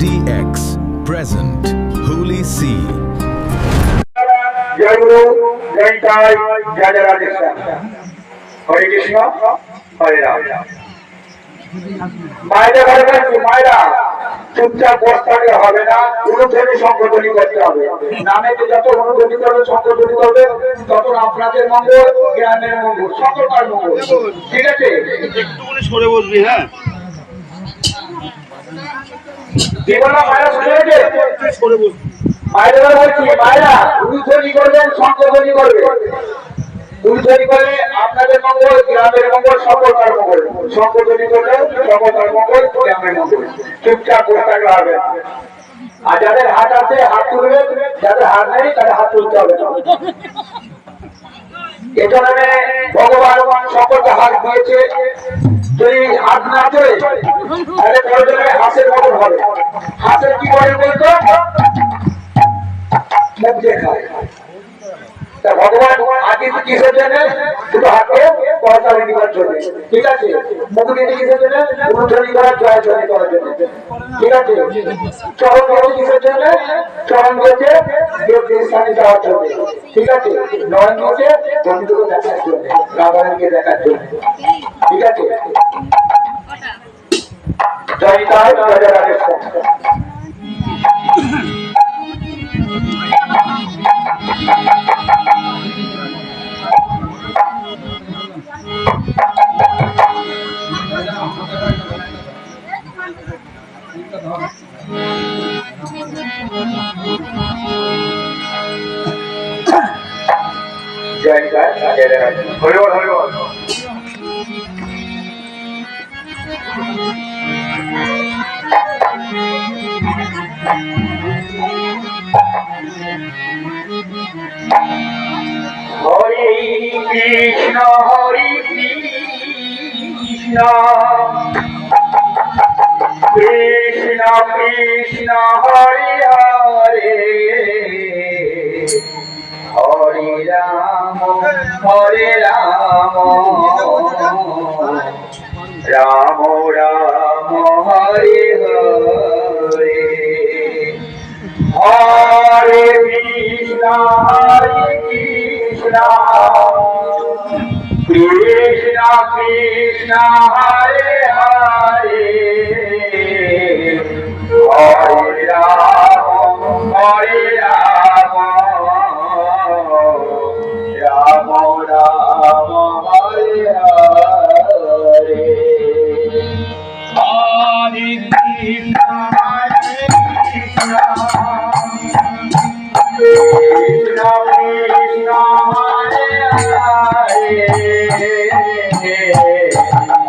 DX present Holy See. জয় গুরু, জয় নিতাই, জয় জয় রাধেশ্যাম। হরে কৃষ্ণ, হরে রাম। মায়েরা ঘরে বলছি, মায়েরা চুপচাপ বসে থাকলে হবে না, অনুধ্বনি সংশোধনী করতে হবে। নামেতে যত অনুধ্বনি করবে, সংশোধনী করবে, তত আপনাদের মঙ্গল, জ্ঞানের মঙ্গল, সকলকার মঙ্গল। ঠিক আছে? একটুখানি সরে বসবি। হ্যাঁ, কি বললাম মায়েরা, শুনে গেছে? সরে বসবি। মায়েরা বলছি, মায়েরা অনুধ্বনি করবেন, সংশোধনী করবে। অনুধ্বনি করলে আপনাদের মঙ্গল, গ্রামের মঙ্গল, সকলকার মঙ্গল। সংশোধনী করলে সকলকার মঙ্গল, গ্রামের মঙ্গল। চুপচাপ বসে থাকলে হবে না। আর যাদের হাত আছে হাত তুলবে, যাদের হাত নেই তাদের হাত তুলতে হবে না। এটা মানে ভগবান সকলকে হাত দিয়েছে। যদি হাত না চলে তাহলে প্রয়োজনে হাঁসের মতন হবে। হাঁসের কি করে বলতো? মুখ দেখায়। তা ভগবান আগে কিসের জন্য? শুধু হাতকে পড়াশোনা দিবার জন্য। ঠিক আছে? মুখ দিয়ে কিসের জন্য? অনুধ্বনি করার, জয় জয় করার জন্য। ঠিক আছে? চরণ দিয়েছে কিসের জন্য? চরণ দিয়েছে দেব স্থানে যাওয়ার জন্য। ঠিক আছে? নয়ন দিয়েছে বন্ধুকে দেখার জন্য, রাধারানীকে দেখার জন্য। ঠিক আছে? জয় নিতাই, জয় জয় রাধেশ্যাম। জয় নিতাই, জয় জয় রাধেশ্যাম। হরি বল, হরি বল। হরে কৃষ্ণ, হরে কৃষ্ণ, কৃষ্ণ কৃষ্ণ হরে হরে, হরে রাম, হরে রাম, রাম রাম হরে হরে, হরে কৃষ্ণ, হরে কৃষ্ণ, কৃষ্ণ কৃষ্ণ হরে হরে, হরে রাম, হরে রাম, রাম রাম হরে হরে, হরে কৃষ্ণ, হরে কৃষ্ণ, কৃষ্ণ কৃষ্ণ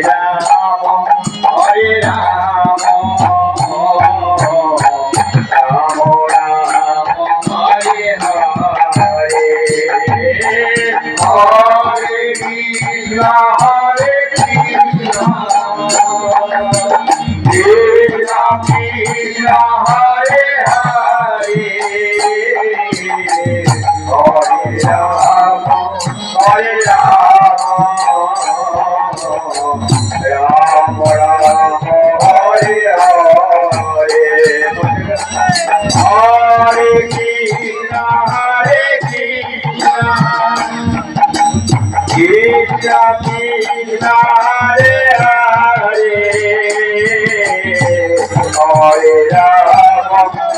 হরে হরে, হরে রাম, হরে রাম, রাম রাম হরে হরে, হরে কৃষ্ণ, হরে কৃষ্ণ, কৃষ্ণ কৃষ্ণ হরে হরে, হরে রাম, হরে রাম, রাম রাম হরে হরে, হরে কৃষ্ণ, হরে কৃষ্ণ, কৃষ্ণ কৃষ্ণ হরে হরে, হরে রাম,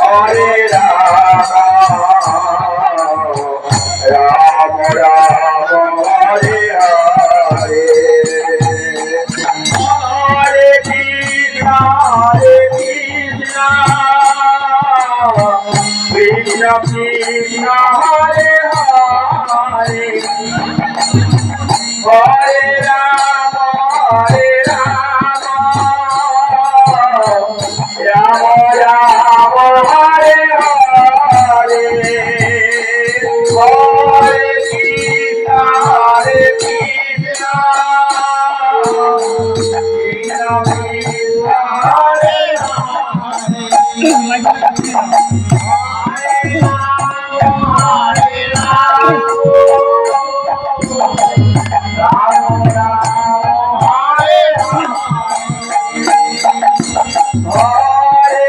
হরে রাম, রাম রাম হরে হরে, হরে কৃষ্ণ, হরে কৃষ্ণ, কৃষ্ণ কৃষ্ণ হরে হরে, হরে রাম, হরে রাম, রাম রাম হরে হরে, হরে কৃষ্ণ, হরে কৃষ্ণ, কৃষ্ণ কৃষ্ণ হরে হরে, হরে রাম, রাম রাম হরে হরে, হরে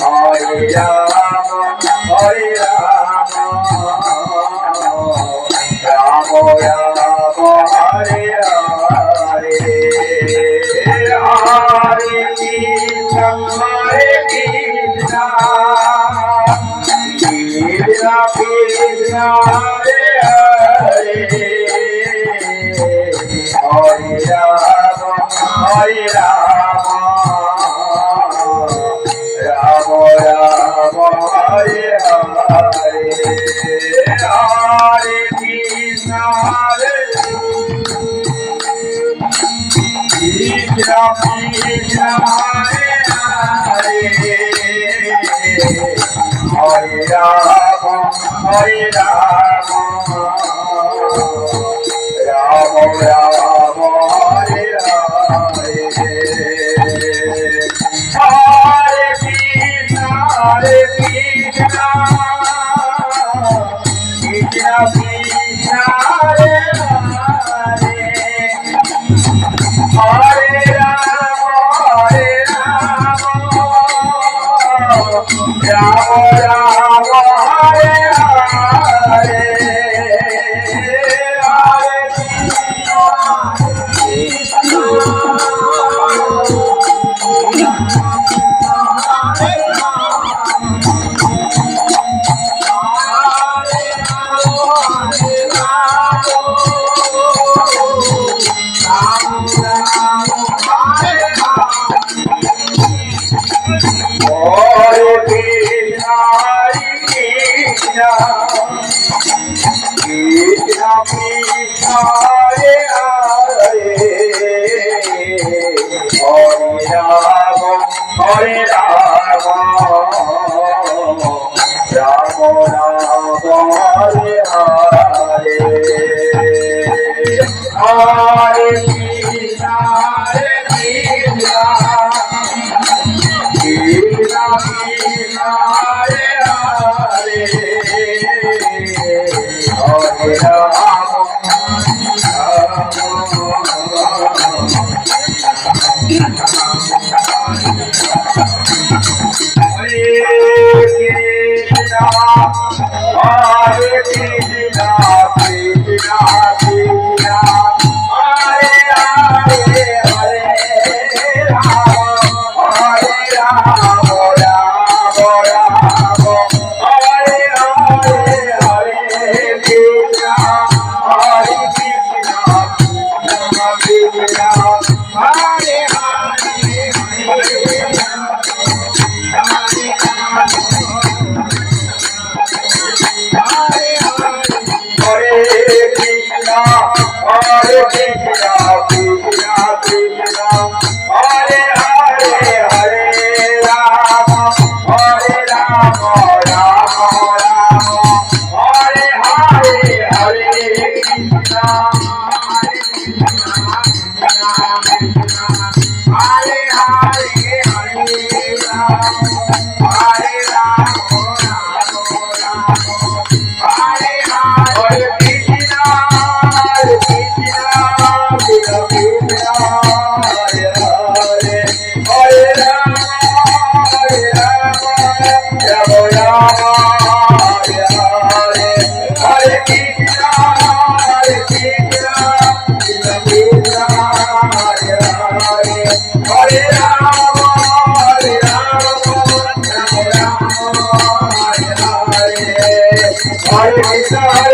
Hare Krishna